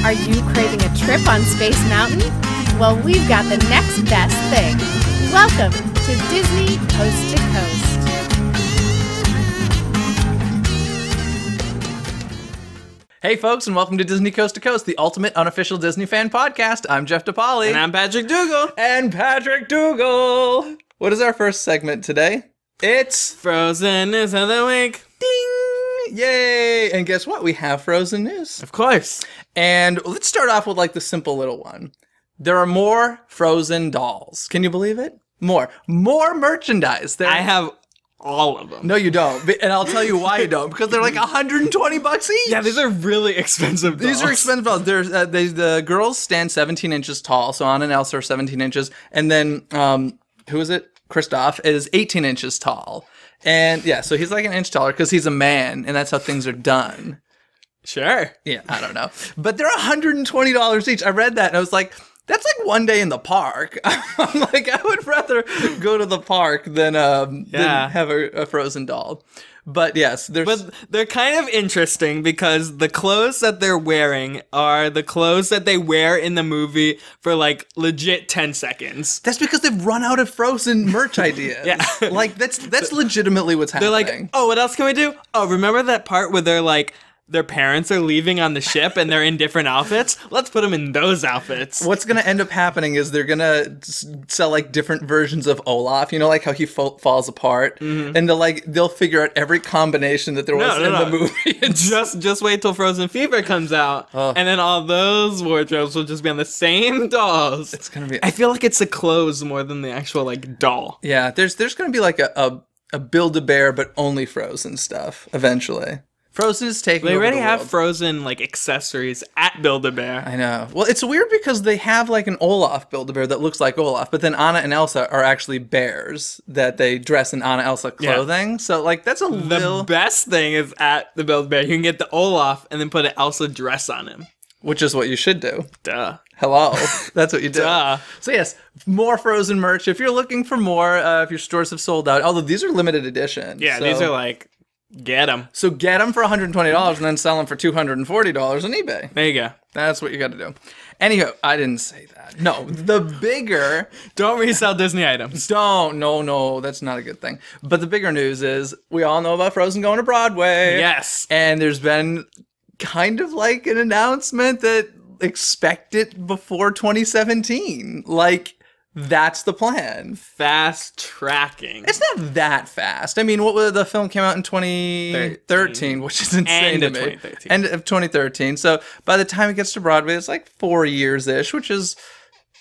Are you craving a trip on Space Mountain? Well, we've got the next best thing. Welcome to Disney Coast to Coast. Hey folks, and welcome to Disney Coast to Coast, the ultimate unofficial Disney fan podcast. I'm Jeff DePaoli. And I'm Patrick Dougal. And Patrick Dougal. What is our first segment today? It's Frozen News of the Week. Ding! Yay! And guess what? We have Frozen News. Of course. And let's start off with like the simple little one. There are more Frozen dolls. Can you believe it? More merchandise. I have all of them. No, you don't. And I'll tell you why you don't. Because they're like $120 each. Yeah, these are really expensive dolls. These are expensive dolls. The girls stand 17 inches tall. So Anna and Elsa are 17 inches. And then, who is it? Kristoff is 18 inches tall. And yeah, so he's like an inch taller because he's a man. And that's how things are done. Sure. Yeah, I don't know. But they're $120 each. I read that and I was like, that's like one day in the park. I'm like, I would rather go to the park than have a Frozen doll. But yes, they're kind of interesting because the clothes that they're wearing are the clothes that they wear in the movie for like legit 10 seconds. That's because they've run out of Frozen merch ideas. Yeah. Like that's legitimately what's happening. They're like, oh, what else can we do? Oh, remember that part where they're like, their parents are leaving on the ship and they're in different outfits? Let's put them in those outfits. What's going to end up happening is they're going to sell like different versions of Olaf. You know, like how he falls apart. Mm-hmm. And they'll figure out every combination that there was in the movie. Just wait till Frozen Fever comes out. And then all those wardrobes will just be on the same dolls. It's going to be... I feel like it's the clothes more than the actual like doll. Yeah, there's going to be like a Build-A-Bear but only Frozen stuff eventually. Frozen is taking over the world. They already have Frozen, like, accessories at Build-A-Bear. I know. Well, it's weird because they have, like, an Olaf Build-A-Bear that looks like Olaf, but then Anna and Elsa are actually bears that they dress in Anna Elsa clothing. Yeah. So, like, that's The best thing is at the Build-A-Bear, you can get the Olaf and then put an Elsa dress on him. Which is what you should do. Duh. Hello. That's what you do. Duh. So, yes, more Frozen merch. If you're looking for more, if your stores have sold out, although these are limited edition. Yeah, these are, like... Get them. So get them for $120 and then sell them for $240 on eBay. There you go. That's what you got to do. Anyhow, I didn't say that. No, the bigger... Don't resell Disney items. Don't. No, that's not a good thing. But the bigger news is we all know about Frozen going to Broadway. Yes. And there's been kind of like an announcement that expect it before 2017. Like... That's the plan. Fast tracking. It's not that fast. I mean, the film came out in 2013, which is insane to me. End of 2013. So by the time it gets to Broadway, it's like 4 years-ish, which is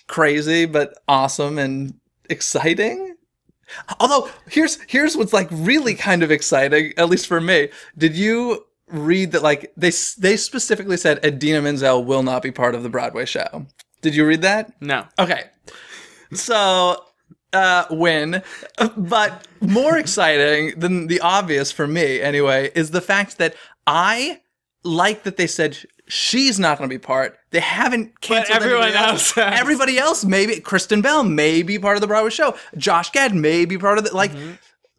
crazy, but awesome and exciting. Although, here's what's like really kind of exciting, at least for me. Did you read that like they specifically said Idina Menzel will not be part of the Broadway show? Did you read that? No. Okay. So, win. But more exciting than the obvious for me, anyway, is the fact that I like that they said she's not going to be part. They haven't canceled everyone else. Everybody else, maybe. Kristen Bell may be part of the Broadway show. Josh Gad may be part of it. Like,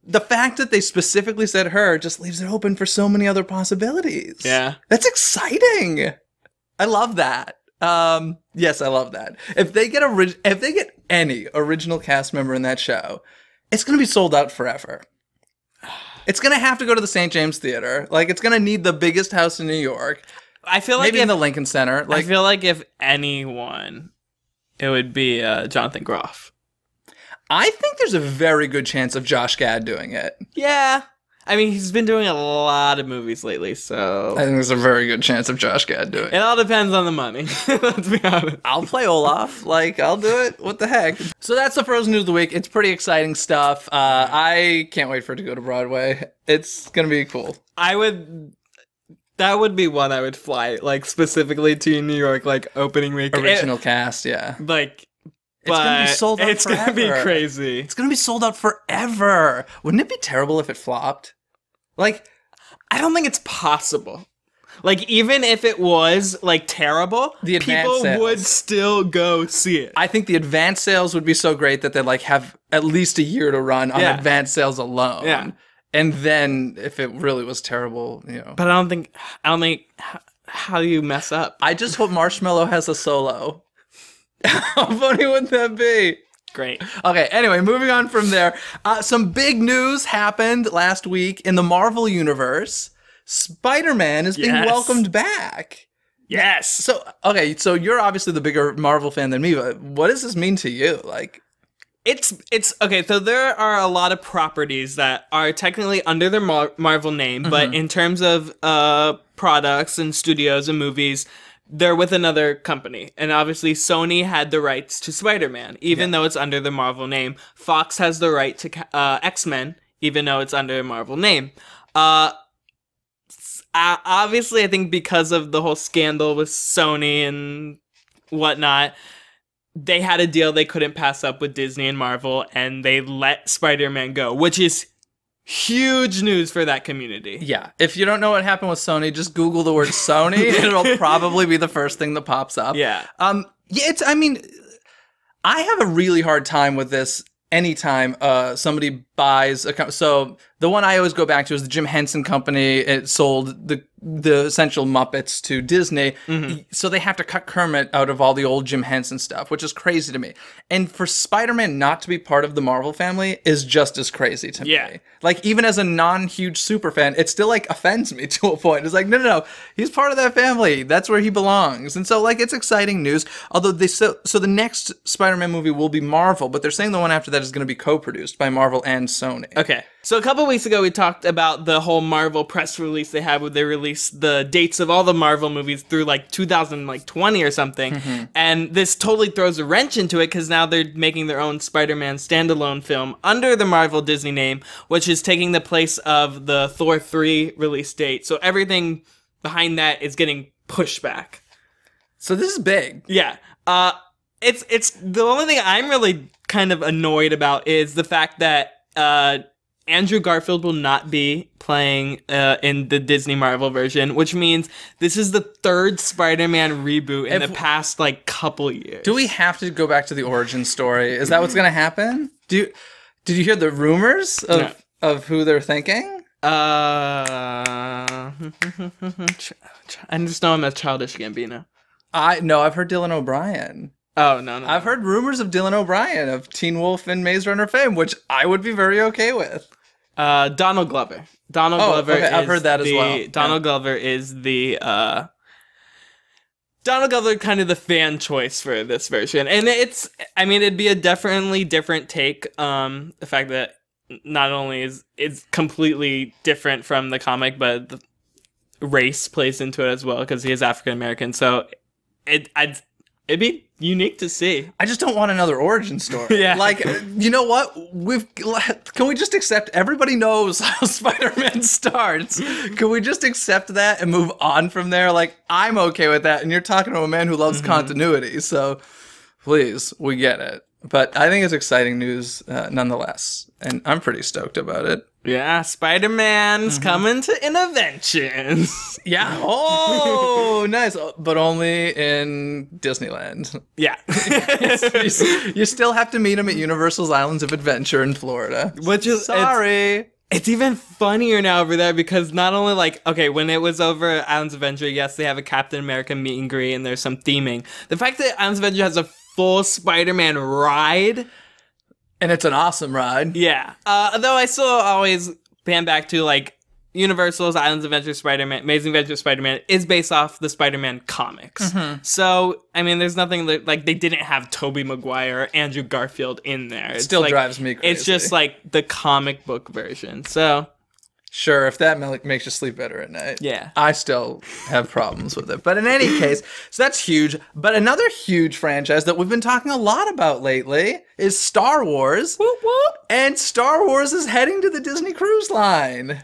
the fact that they specifically said her just leaves it open for so many other possibilities. Yeah. That's exciting. I love that. Yes, I love that. If they get any original cast member in that show, it's going to be sold out forever. It's going to have to go to the St. James Theater. Like, it's going to need the biggest house in New York. I feel like maybe in the Lincoln Center. Like, I feel like if anyone, it would be Jonathan Groff. I think there's a very good chance of Josh Gad doing it. Yeah. I mean, he's been doing a lot of movies lately, so... I think there's a very good chance of Josh Gad doing it. It all depends on the money, let's be honest. I'll play Olaf. Like, I'll do it. What the heck? So that's the Frozen News of the Week. It's pretty exciting stuff. I can't wait for it to go to Broadway. It's gonna be cool. That would be one I would fly, like, specifically to New York, like, opening week. Original cast, yeah. Like... It's going to be sold out forever. It's going to be crazy. It's going to be sold out forever. Wouldn't it be terrible if it flopped? Like, I don't think it's possible. Like, even if it was, like, terrible, people would still go see it. I think the advance sales would be so great that they, like, have at least a year to run on advance sales alone. Yeah. And then, if it really was terrible, you know. But I don't think, how you mess up. I just hope Marshmallow has a solo. How funny would that be? Great. Okay, anyway, moving on from there. Some big news happened last week in the Marvel Universe. Spider-Man is being welcomed back. Yes. So, okay, so you're obviously the bigger Marvel fan than me, but what does this mean to you? Like, it's okay, so there are a lot of properties that are technically under the Marvel name, but in terms of products and studios and movies, they're with another company. And obviously Sony had the rights to Spider-Man, even though it's under the Marvel name. Fox has the right to X-Men, even though it's under a Marvel name. Obviously, I think because of the whole scandal with Sony and whatnot, they had a deal they couldn't pass up with Disney and Marvel, and they let Spider-Man go, which is huge news for that community. Yeah. If you don't know what happened with Sony, just Google the word Sony, and it'll probably be the first thing that pops up. Yeah. I mean, I have a really hard time with this anytime somebody buys a company. So the one I always go back to is the Jim Henson Company. It sold the essential Muppets to Disney. So they have to cut Kermit out of all the old Jim Henson stuff, which is crazy to me. And for Spider-Man not to be part of the Marvel family is just as crazy to me. Like, even as a non-huge super fan, it still, like, offends me to a point. It's like, no, he's part of that family. That's where he belongs. And so, like, it's exciting news. Although so the next Spider-Man movie will be Marvel, but they're saying the one after that is going to be co-produced by Marvel and Sony. Okay. So a couple weeks ago, we talked about the whole Marvel press release they had where they released the dates of all the Marvel movies through like 2020 or something. And this totally throws a wrench into it because now they're making their own Spider-Man standalone film under the Marvel Disney name, which is taking the place of the Thor 3 release date. So everything behind that is getting pushed back. So this is big. Yeah. It's the only thing I'm really kind of annoyed about is the fact that Andrew Garfield will not be playing in the Disney Marvel version, which means this is the third Spider-Man reboot in the past, like, couple years. Do we have to go back to the origin story? Is that what's going to happen? Did you hear the rumors of who they're thinking? I just know I'm a Childish Gambino. I've heard Dylan O'Brien. Oh, no. I've heard rumors of Dylan O'Brien of Teen Wolf and Maze Runner fame, which I would be very okay with. Donald Glover. I've heard that as well. Donald Glover is the Donald Glover kind of the fan choice for this version. And it'd be a definitely different take. The fact that not only is it's completely different from the comic, but the race plays into it as well because he is African American. So it'd be unique to see. I just don't want another origin story. Yeah. Like, you know what? Can we just accept everybody knows how Spider-Man starts? Can we just accept that and move on from there? Like, I'm okay with that. And you're talking to a man who loves continuity. So please, we get it. But I think it's exciting news nonetheless. And I'm pretty stoked about it. Yeah, Spider-Man's coming to Interventions. Yeah. Oh, nice. But only in Disneyland. Yeah. You still have to meet him at Universal's Islands of Adventure in Florida. Which is... Sorry. It's even funnier now over there because not only when it was over at Islands of Adventure, yes, they have a Captain America meet and greet and there's some theming. The fact that Islands of Adventure has a full Spider-Man ride... And it's an awesome ride. Yeah. Though I still always pan back to, like, Universal's Islands of Adventure Spider-Man, Amazing Adventure Spider-Man is based off the Spider-Man comics. So, I mean, there's nothing like they didn't have Tobey Maguire or Andrew Garfield in there. It still drives me crazy. It's just, like, the comic book version. So... Sure, if that makes you sleep better at night. Yeah. I still have problems with it. But in any case, so that's huge. But another huge franchise that we've been talking a lot about lately is Star Wars. Whoop, whoop. And Star Wars is heading to the Disney Cruise Line.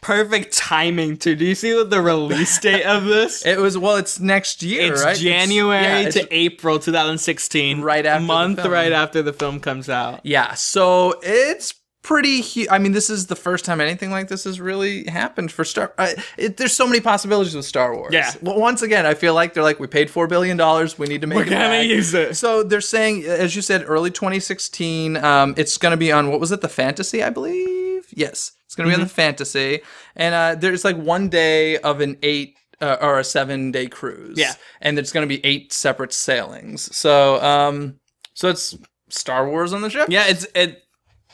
Perfect timing, too. Do you see what the release date of this? It's next year, right? It's January to April 2016. Right after right after the film comes out. Yeah, so it's pretty huge. I mean, this is the first time anything like this has really happened for there's so many possibilities with Star Wars. Yeah. Well, once again, I feel like they're like, we paid $4 billion. We need to make it back. We're gonna use it. So they're saying, as you said, early 2016. It's going to be on, what was it? The Fantasy, I believe? Yes. It's going to be on the Fantasy. And there's like one day of an 8 or a 7-day cruise. Yeah. And it's going to be 8 separate sailings. So, so it's Star Wars on the ship? Yeah,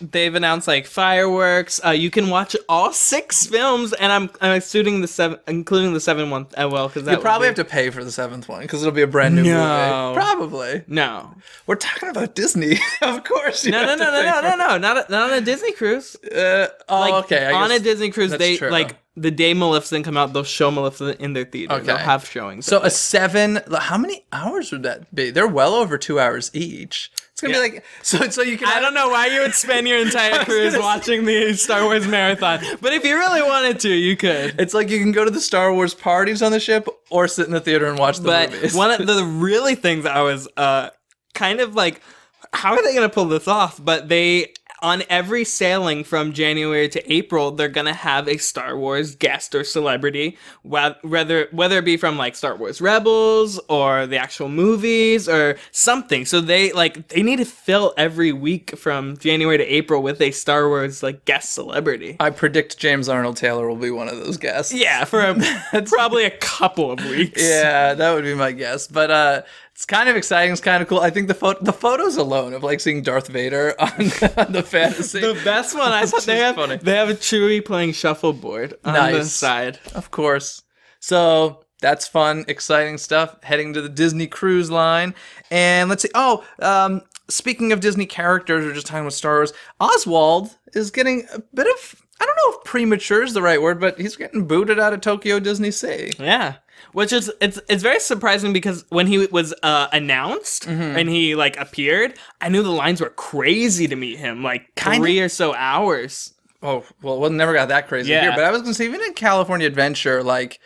they've announced like fireworks. You can watch all 6 films, and I'm including the 7th one as well, because you probably have to pay for the 7th one because it'll be a brand new movie. Probably. No, we're talking about Disney, of course. No, not on a Disney cruise. Okay. On a Disney cruise, they true. like the day Maleficent come out, they'll show Maleficent in their theater. Okay. They'll have showings. So a 7. How many hours would that be? They're well over 2 hours each. It's gonna be like so you can. I don't know why you would spend your entire cruise watching the Star Wars marathon, but if you really wanted to, you could. It's like you can go to the Star Wars parties on the ship, or sit in the theater and watch the movies. One of the really things I was kind of like, how are they gonna pull this off? But on every sailing from January to April, they're gonna have a Star Wars guest or celebrity, whether it be from like Star Wars Rebels or the actual movies or something. So they need to fill every week from January to April with a Star Wars like guest celebrity. I predict James Arnold Taylor will be one of those guests. Yeah, for probably a couple of weeks. Yeah, that would be my guess. But it's kind of exciting. It's kind of cool. I think the photos alone of like seeing Darth Vader on the fantasy. The best one I thought they have a Chewie playing shuffleboard on the side. Of course. So that's fun, exciting stuff. Heading to the Disney Cruise Line, and let's see. Speaking of Disney characters, we're just talking about Star Wars. Oswald is getting a bit of, I don't know if premature is the right word, but he's getting booted out of Tokyo DisneySea. Yeah. Which is, it's very surprising because when he was announced and he like appeared, I knew the lines were crazy to meet him, like 3 or so hours. Oh, well, we never got that crazy here, but I was going to say, even in California Adventure, like,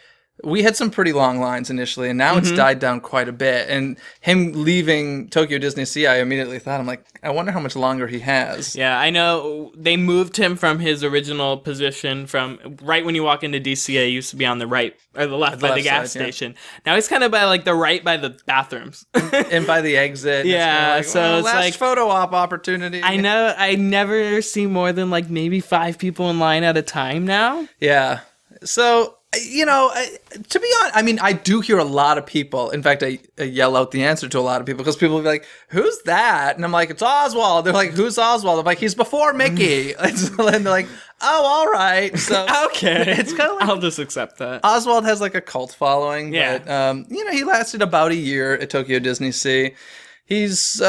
we had some pretty long lines initially, and now it's died down quite a bit. And him leaving Tokyo DisneySea, I immediately thought, I'm like, I wonder how much longer he has. Yeah, I know. They moved him from his original position from right when you walk into DCA, used to be on the right or the left by the gas station. Now he's kind of by like the right by the bathrooms and by the exit. Yeah, like, so it's last like photo op opportunity. I know. I never see more than like maybe 5 people in line at a time now. Yeah. So, you know, to be honest, I mean, I do hear a lot of people. In fact, I yell out the answer to a lot of people because people will be like, who's that? And I'm like, it's Oswald. They're like, who's Oswald? I'm like, he's before Mickey. And they're like, oh, all right. So okay. It's kind of like, I'll just accept that. Oswald has like a cult following. Yeah. But, you know, he lasted about a year at Tokyo DisneySea. He's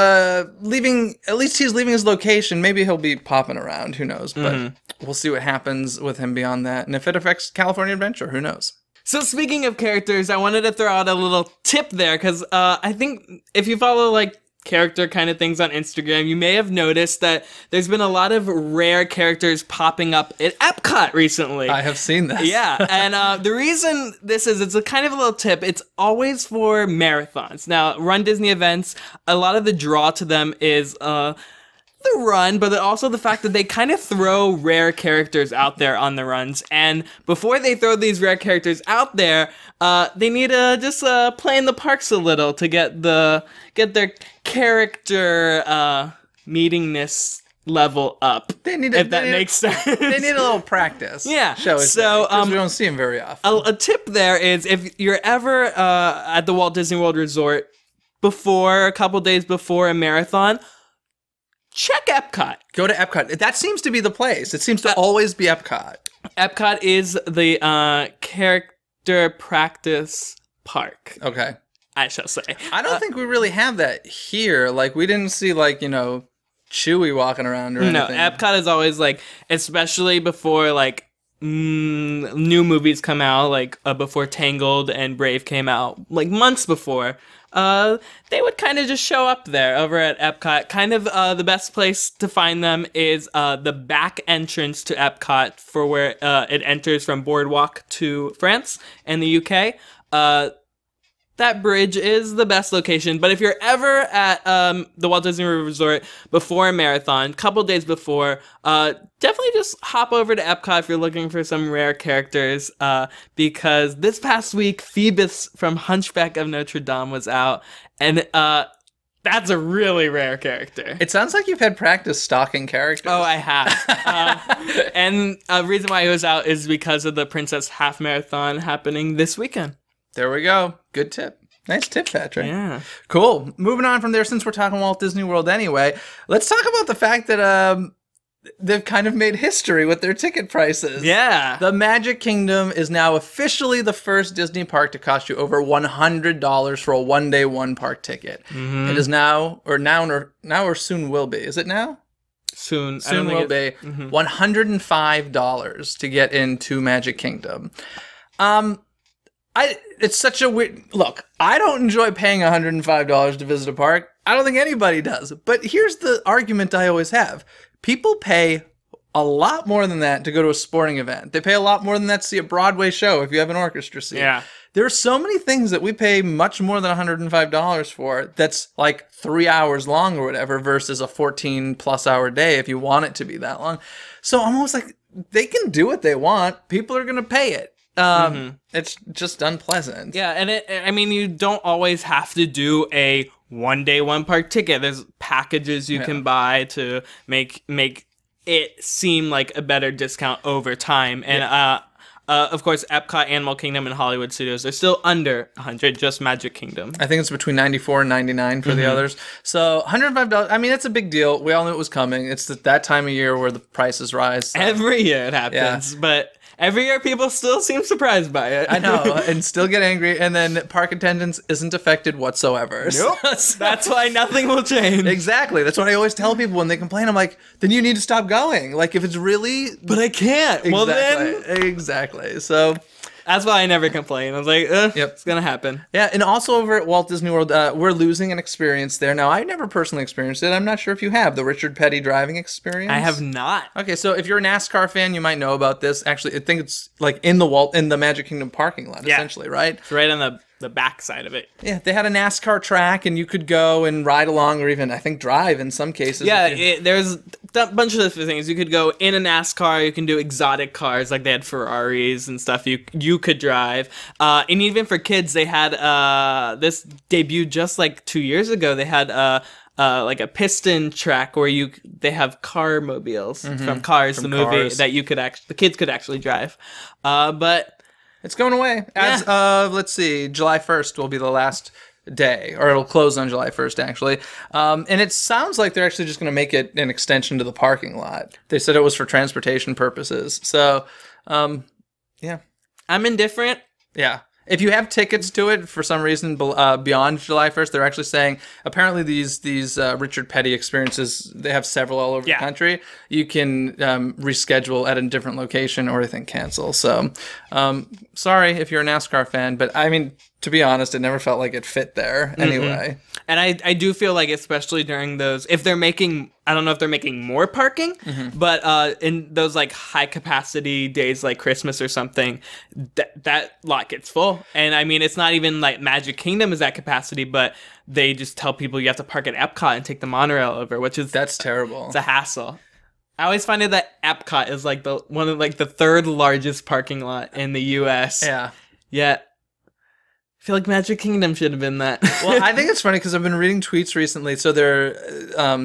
leaving, at least he's leaving his location. Maybe he'll be popping around. Who knows? But we'll see what happens with him beyond that. And if it affects California Adventure, who knows? So speaking of characters, I wanted to throw out a little tip there because I think if you follow like character kind of things on Instagram, you may have noticed that there's been a lot of rare characters popping up at Epcot recently. I have seen this. Yeah, and the reason this is, it's a kind of a little tip. It's always for marathons. Now, Run Disney events, a lot of the draw to them is the run, but also the fact that they kind of throw rare characters out there on the runs. And before they throw these rare characters out there, they need to just play in the parks a little to get their character meetingness level up. They need if that makes sense. They need a little practice. Yeah. So we don't see them very often. A tip there is if you're ever at the Walt Disney World Resort a couple days before a marathon, check Epcot. Go to Epcot. That seems to be the place. It seems to always be Epcot. Epcot is the character practice park. Okay. I shall say. I don't think we really have that here. Like, we didn't see, like, you know, Chewie walking around or anything. No, Epcot is always, like, especially before, like, new movies come out, like, before Tangled and Brave came out, like, months before. They would kind of just show up there over at Epcot. Kind of the best place to find them is the back entrance to Epcot for where it enters from Boardwalk to France and the UK. That bridge is the best location. But if you're ever at the Walt Disney World Resort before a marathon, couple days before, definitely just hop over to Epcot if you're looking for some rare characters. Because this past week, Phoebus from Hunchback of Notre Dame was out. And that's a really rare character. It sounds like you've had practice stalking characters. Oh, I have. And a reason why it was out is because of the Princess Half Marathon happening this weekend. There we go. Good tip. Nice tip, Patrick. Yeah. Cool. Moving on from there, since we're talking Walt Disney World anyway, let's talk about the fact that they've kind of made history with their ticket prices. Yeah. The Magic Kingdom is now officially the first Disney park to cost you over $100 for a one-day, one-park ticket. Mm-hmm. It is now or soon will be. Is it now? Soon will be. Mm-hmm. $105 to get into Magic Kingdom. It's such a weird... Look, I don't enjoy paying $105 to visit a park. I don't think anybody does. But here's the argument I always have. People pay a lot more than that to go to a sporting event. They pay a lot more than that to see a Broadway show if you have an orchestra seat. Yeah. There are so many things that we pay much more than $105 for that's like 3 hours long or whatever versus a 14-plus hour day if you want it to be that long. So I'm almost like, they can do what they want. People are going to pay it. It's just unpleasant. Yeah, and you don't always have to do a one-day, one-park ticket. There's packages you can buy to make it seem like a better discount over time. And of course, Epcot, Animal Kingdom, and Hollywood Studios are still under $100, just Magic Kingdom. I think it's between $94 and $99 for the others. So $105, I mean, it's a big deal. We all knew it was coming. It's that time of year where the prices rise. So. Every year it happens, but... Every year, people still seem surprised by it. I know, and still get angry, and then park attendance isn't affected whatsoever. Nope. That's why nothing will change. Exactly. That's what I always tell people when they complain. I'm like, then you need to stop going. Like, if it's really... But I can't. Exactly. Well, then... Exactly. So... That's why I never complain. I was like, yep, it's going to happen. Yeah, and also over at Walt Disney World, we're losing an experience there. Now, I never personally experienced it. I'm not sure if you have, the Richard Petty driving experience. I have not. Okay, so if you're a NASCAR fan, you might know about this. Actually, I think it's like in the Magic Kingdom parking lot, essentially, right? It's right on the back side of it. Yeah, they had a NASCAR track, and you could go and ride along or even, I think, drive in some cases. Yeah, there's a bunch of different things. You could go in a NASCAR, you can do exotic cars, like they had Ferraris and stuff you could drive. And even for kids, they had, this debuted just like 2 years ago, they had like a piston track where they have car mobiles from Cars, the movie, that the kids could actually drive. But... It's going away. As of, let's see, July 1st will be the last day, or it'll close on July 1st, actually. And it sounds like they're actually just going to make it an extension to the parking lot. They said it was for transportation purposes. So, yeah. I'm indifferent. Yeah. If you have tickets to it for some reason beyond July 1st, they're actually saying apparently these Richard Petty experiences, they have several all over the country. You can reschedule at a different location or I think cancel. So sorry if you're a NASCAR fan, but I mean, to be honest, it never felt like it fit there anyway. And I do feel like, especially during those, if they're making, I don't know if they're making more parking, but in those like high capacity days like Christmas or something, that lot gets full. And I mean, it's not even like Magic Kingdom is at capacity, but they just tell people you have to park at Epcot and take the monorail over, that's terrible. It's a hassle. I always find it that Epcot is like one of the third largest parking lot in the U.S. Yeah. Yet. I feel like Magic Kingdom should have been that. Well, I think it's funny because I've been reading tweets recently. So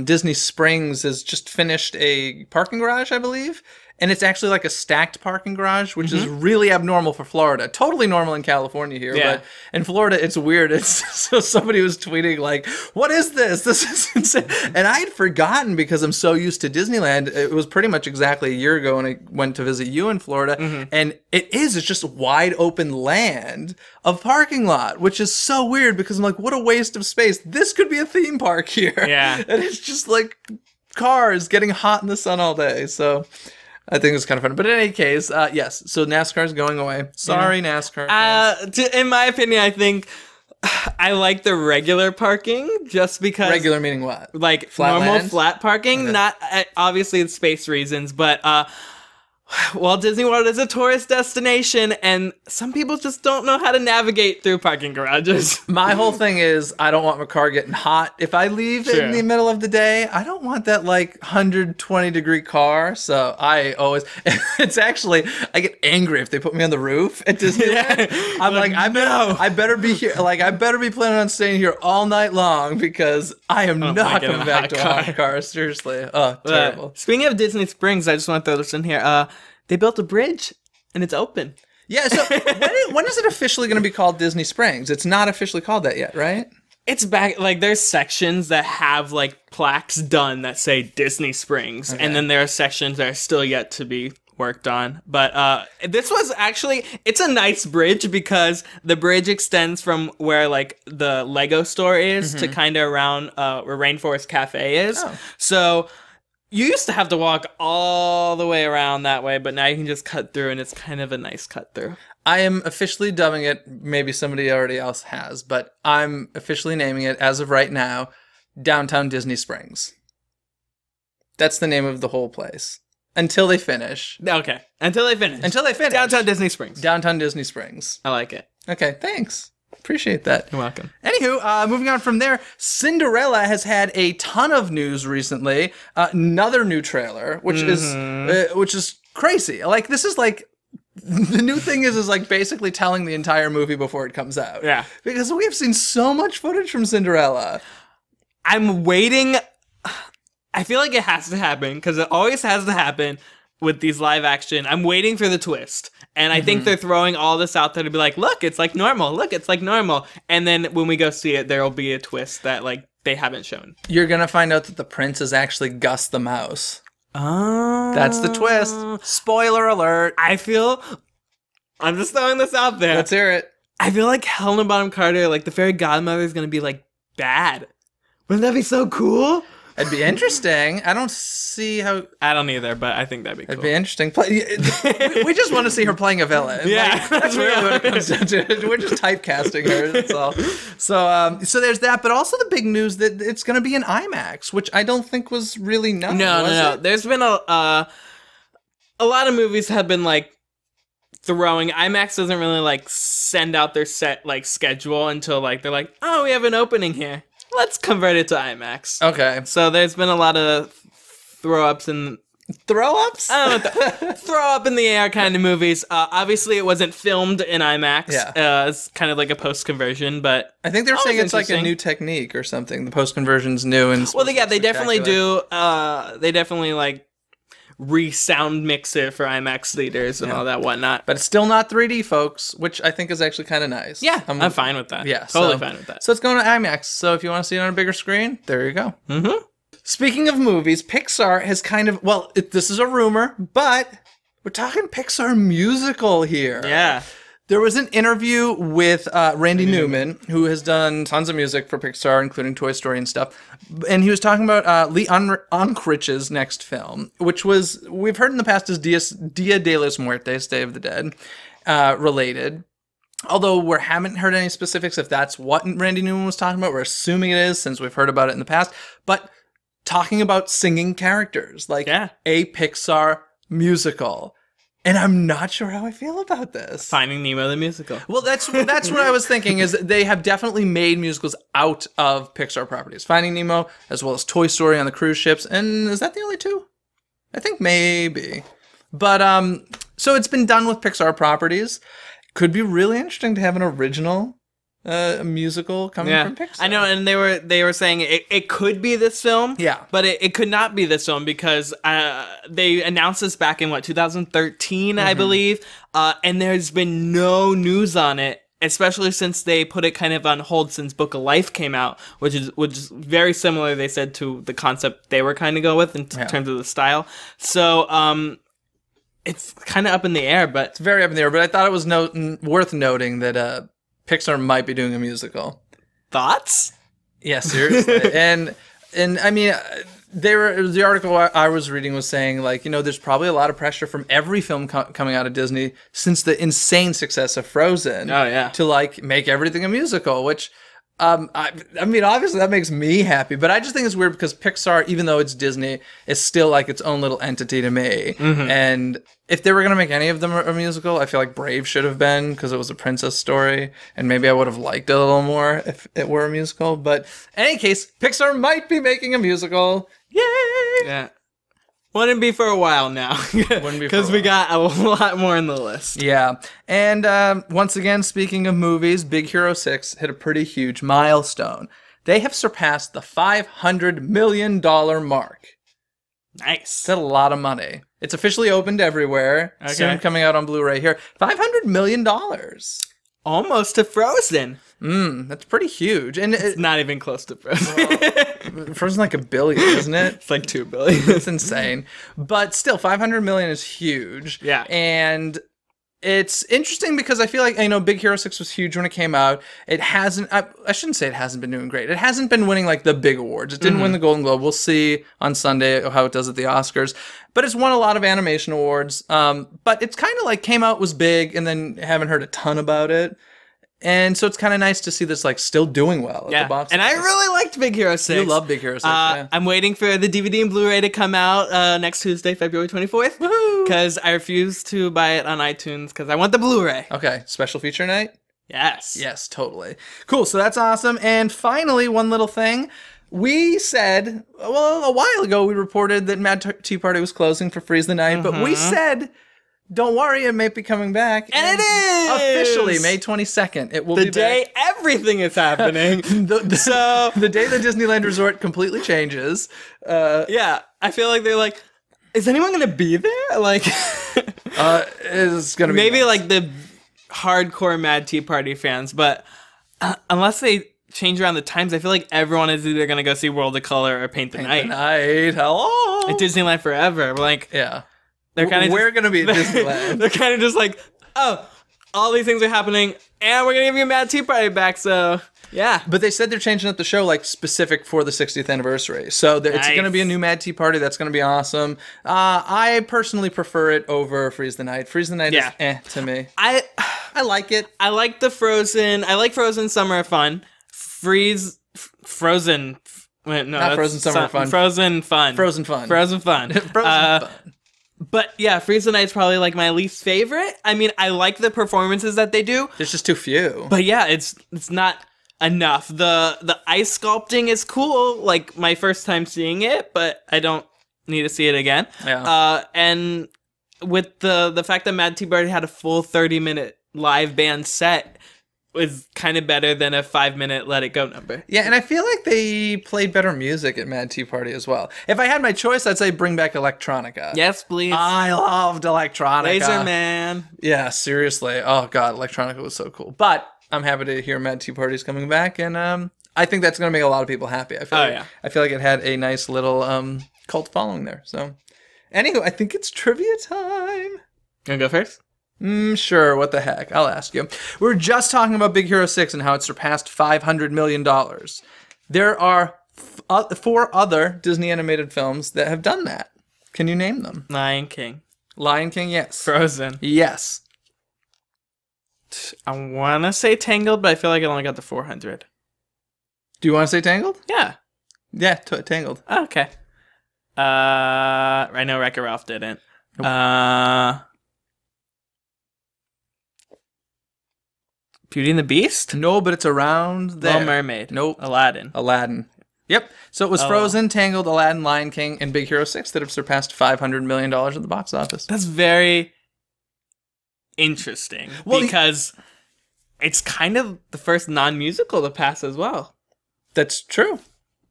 Disney Springs has just finished a parking garage, I believe. And it's actually like a stacked parking garage, which is really abnormal for Florida. Totally normal in California here, but in Florida, it's weird. So somebody was tweeting like, what is this? This is insane. And I had forgotten because I'm so used to Disneyland. It was pretty much exactly a year ago when I went to visit you in Florida. And it's just wide open land of parking lot, which is so weird because I'm like, what a waste of space. This could be a theme park here. Yeah. And it's just like cars getting hot in the sun all day. So... I think it's kind of fun. But in any case, yes. So NASCAR is going away. Sorry, NASCAR. In my opinion, I think I like the regular parking just because... Regular meaning what? Like normal flat parking. Okay. Not obviously it's space reasons, but Walt Disney World is a tourist destination, and some people just don't know how to navigate through parking garages. My whole thing is I don't want my car getting hot. If I leave in the middle of the day, I don't want that like 120-degree car. So I always, it's actually, I get angry if they put me on the roof at Disneyland. I'm like, I better be here. Like, I better be planning on staying here all night long because I am not coming back to a hot car. Seriously. Oh, terrible. Speaking of Disney Springs, I just want to throw this in here. They built a bridge, and it's open. Yeah, so when is it officially going to be called Disney Springs? It's not officially called that yet, right? It's back, like, there's sections that have, like, plaques done that say Disney Springs, and then there are sections that are still yet to be worked on. But this was actually, it's a nice bridge because the bridge extends from where, like, the Lego store is to kind of around where Rainforest Cafe is. Oh. So you used to have to walk all the way around that way, but now you can just cut through, and it's kind of a nice cut through. I am officially dubbing it, maybe somebody already else has, but I'm officially naming it, as of right now, Downtown Disney Springs. That's the name of the whole place. Until they finish. Okay. Until they finish. Downtown Disney Springs. Downtown Disney Springs. I like it. Okay, thanks. Appreciate that. You're welcome. Anywho, moving on from there, Cinderella has had a ton of news recently. Another new trailer, which is crazy. Like, this is like, the new thing is like basically telling the entire movie before it comes out. Yeah. Because we have seen so much footage from Cinderella. I'm waiting. I feel like it has to happen because it always has to happen with these live action. I'm waiting for the twist. And I think they're throwing all this out there to be like, look, it's like normal. Look, it's like normal. And then when we go see it, there will be a twist that like they haven't shown. You're going to find out that the prince is actually Gus the Mouse. Oh. That's the twist. Spoiler alert. I'm just throwing this out there. Let's hear it. I feel like Helena Bonham Carter, like the fairy godmother, is going to be like bad. Wouldn't that be so cool? It'd be interesting. I don't see how... I don't either, but I think that'd be cool. It'd be interesting. We just want to see her playing a villain. Yeah. Like, that's really what it comes down to. We're just typecasting her, that's all. So there's that, but also the big news that it's going to be in IMAX, which I don't think was really known. No. There's been a lot of movies have been, like, throwing... IMAX doesn't really, like, send out their set, like, schedule until, like, they're like, oh, we have an opening here. Let's convert it to IMAX. Okay. So there's been a lot of throw-ups and... Throw-ups? I don't know, throw-up in the air kind of movies. Obviously, it wasn't filmed in IMAX. Yeah. It's kind of like a post-conversion, but... I think they're saying it's like a new technique or something. The post-conversion's new and... Well, yeah, they definitely do. They definitely, like, re-sound mix it for IMAX theaters and all that whatnot. But it's still not 3D, folks, which I think is actually kind of nice. Yeah, I'm fine with that. Yeah, totally fine with that. So it's going to IMAX. So if you want to see it on a bigger screen, there you go. Mm-hmm. Speaking of movies, Pixar has kind of, well, this is a rumor, but we're talking Pixar Musical here. Yeah. There was an interview with Randy Newman, who has done tons of music for Pixar, including Toy Story and stuff. And he was talking about Lee Unkric's next film, which was, we've heard in the past, is Dia de los Muertos, Day of the Dead, related. Although we haven't heard any specifics if that's what Randy Newman was talking about. We're assuming it is, since we've heard about it in the past. But talking about singing characters, like a Pixar musical. And I'm not sure how I feel about this. Finding Nemo the musical. Well, that's what I was thinking, is they have definitely made musicals out of Pixar properties. Finding Nemo, as well as Toy Story on the cruise ships. And is that the only two? I think maybe. But, so it's been done with Pixar properties. Could be really interesting to have an original musical coming from Pixar. I know, and they were saying it could be this film. Yeah. But it could not be this film because they announced this back in 2013, I believe. And there's been no news on it, especially since they put it kind of on hold since Book of Life came out, which is very similar, they said, to the concept they were kind of go with in terms of the style. So it's kind of up in the air, but it's very up in the air. But I thought it was worth noting that Pixar might be doing a musical. Thoughts? Yeah, seriously. and I mean, the article I was reading was saying, like, you know, there's probably a lot of pressure from every film coming out of Disney since the insane success of Frozen. Oh, yeah. To, like, make everything a musical, which... I mean, obviously that makes me happy, but I just think it's weird because Pixar, even though it's Disney, is still like its own little entity to me. And if they were going to make any of them a musical, I feel like Brave should have been, because it was a princess story, and maybe I would have liked it a little more if it were a musical. But in any case, Pixar might be making a musical. Yay! Yeah. Wouldn't be for a while now. Because we got a lot more in the list. Yeah. And once again, speaking of movies, Big Hero 6 hit a pretty huge milestone. They have surpassed the $500 million mark. Nice. That's a lot of money. It's officially opened everywhere. Okay. Soon coming out on Blu-ray here. $500 million. Almost to Frozen. That's pretty huge. And It's not even close to Frozen. Frozen like $1 billion, isn't it? It's like $2 billion. It's insane. But still, 500 million is huge. Yeah. And it's interesting because I feel like, Big Hero 6 was huge when it came out. It hasn't, I shouldn't say it hasn't been doing great. It hasn't been winning like the big awards. It didn't win the Golden Globe. We'll see on Sunday how it does at the Oscars. But it's won a lot of animation awards. But it's kind of like came out, was big, and then haven't heard a ton about it. And so it's kind of nice to see this like still doing well at the box office. And I really liked Big Hero 6. You love Big Hero 6, yeah. I'm waiting for the DVD and Blu-ray to come out next Tuesday, February 24th. Woohoo! Because I refuse to buy it on iTunes because I want the Blu-ray. Okay, special feature night? Yes. Yes, totally. Cool, so that's awesome. And finally, one little thing. We said, well, a while ago, we reported that Mad Tea Party was closing for Freeze the Night, but we said, don't worry, it may be coming back. And it is! Officially, May 22nd. It will be back. The day everything is happening. The day the Disneyland Resort completely changes. Yeah, I feel like they're like, is anyone going to be there? Like, it's going to be maybe nice. like the hardcore Mad Tea Party fans, but unless they change around the times, I feel like everyone is either going to go see World of Color or Paint the Night. Hello. At Disneyland Forever. Like, yeah. They're kind of We're going to be at Disneyland. They're kind of just like, oh, all these things are happening, and we're going to give you a Mad Tea Party back, so yeah. But they said they're changing up the show like specific for the 60th anniversary. So it's going to be a new Mad Tea Party. That's going to be awesome. I personally prefer it over Freeze the Night. Freeze the Night is to me. I like it. I like the Frozen. I like Frozen Summer Fun. Frozen. Wait, no, not Frozen Summer Fun. Frozen Fun. Frozen Fun. Frozen Fun. Frozen Fun. But yeah, Freeze the Night's probably like my least favorite. I mean, I like the performances that they do. There's just too few. But yeah, it's not enough. The ice sculpting is cool, like my first time seeing it, but I don't need to see it again. Yeah. And with the fact that Mad Tea Party had a full 30-minute live band set was kind of better than a 5-minute Let It Go number. Yeah, and I feel like they played better music at Mad Tea Party as well. If I had my choice, I'd say bring back electronica. Yes, please. I loved electronica. Laser Man. Yeah, seriously. Oh, God, electronica was so cool. But I'm happy to hear Mad Tea Party's coming back, and I think that's going to make a lot of people happy. I feel like it had a nice little cult following there. So, anywho, I think it's trivia time. You want to go first? Sure, what the heck? I'll ask you. We were just talking about Big Hero 6 and how it surpassed $500 million. There are 4 other Disney animated films that have done that. Can you name them? Lion King. Lion King, yes. Frozen. Yes. I want to say Tangled, but I feel like I only got the 400. Do you want to say Tangled? Yeah. Yeah, Tangled. Okay. I know Wreck-It Ralph didn't. Nope. Beauty and the Beast? No, but it's around there. Little Mermaid. Nope. Aladdin. Yep. So it was Frozen, Tangled, Aladdin, Lion King, and Big Hero 6 that have surpassed $500 million at the box office. That's very interesting because it's kind of the first non-musical to pass as well. That's true.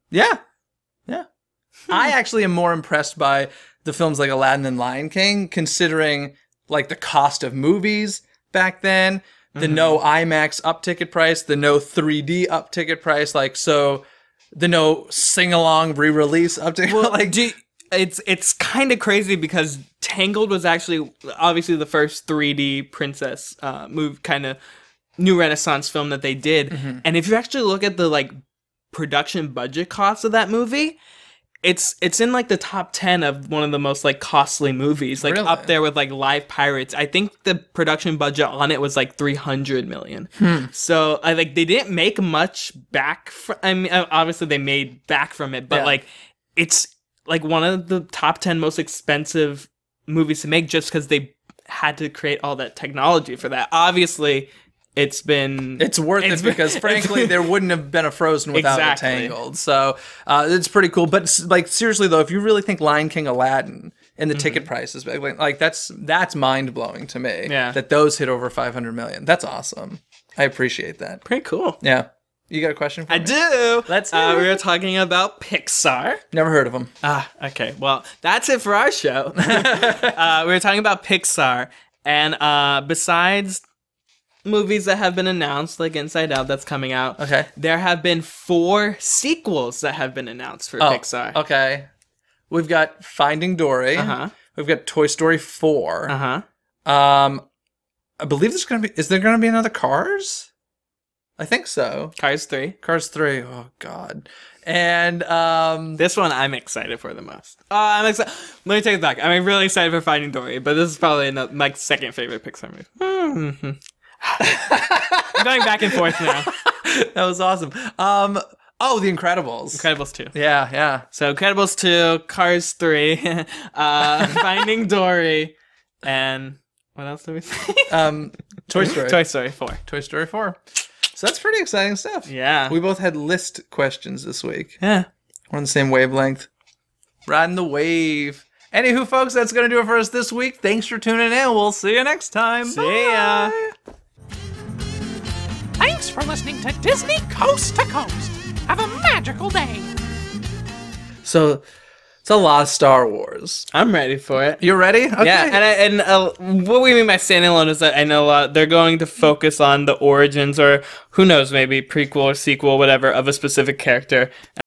Yeah. Yeah. I actually am more impressed by the films like Aladdin and Lion King, considering like the cost of movies back then, the no IMAX up ticket price, the no 3D up ticket price, the no sing-along re-release up ticket. Well, it's kind of crazy because Tangled was actually obviously the first 3D princess move kind of new Renaissance film that they did. And if you actually look at the like production budget costs of that movie, it's in like the top 10 of one of the most like costly movies, like really? Up there with like Live Pirates. I think the production budget on it was like $300 million. So they didn't make much back from, I mean, obviously they made back from it, but like it's like one of the top 10 most expensive movies to make just because they had to create all that technology for that. Obviously it's worth it because frankly there wouldn't have been a Frozen without a Tangled. So it's pretty cool. But like seriously though, if you really think Lion King, Aladdin, and the ticket prices, like that's mind blowing to me. Yeah. That those hit over 500 million. That's awesome. I appreciate that. Pretty cool. Yeah. You got a question for I me? do. Let's hear it. We were talking about Pixar. Never heard of them. Okay. Well, that's it for our show. We were talking about Pixar, and besides movies that have been announced, like Inside Out, that's coming out. Okay. There have been 4 sequels that have been announced for Pixar. Okay. We've got Finding Dory. We've got Toy Story 4. I believe there's gonna be. Is there gonna be another Cars? I think so. Cars 3. Cars 3. Oh God. And this one I'm excited for the most. I'm excited. Let me take it back. I'm really excited for Finding Dory, but this is probably my second favorite Pixar movie. I'm going back and forth now. That was awesome. Oh, The Incredibles. Incredibles 2. Yeah. So Incredibles 2, Cars 3, Finding Dory, and what else did we say? Toy Story. Toy Story 4. Toy Story 4. So that's pretty exciting stuff. Yeah. We both had list questions this week. Yeah. We're on the same wavelength. Riding the wave. Anywho, folks, that's going to do it for us this week. Thanks for tuning in. We'll see you next time. See ya. Thanks for listening to Disney Coast to Coast. Have a magical day. So, it's a lot of Star Wars. I'm ready for it. You ready? Okay. Yeah, and what we mean by standalone is that I know they're going to focus on the origins, or who knows, maybe prequel or sequel, whatever, of a specific character.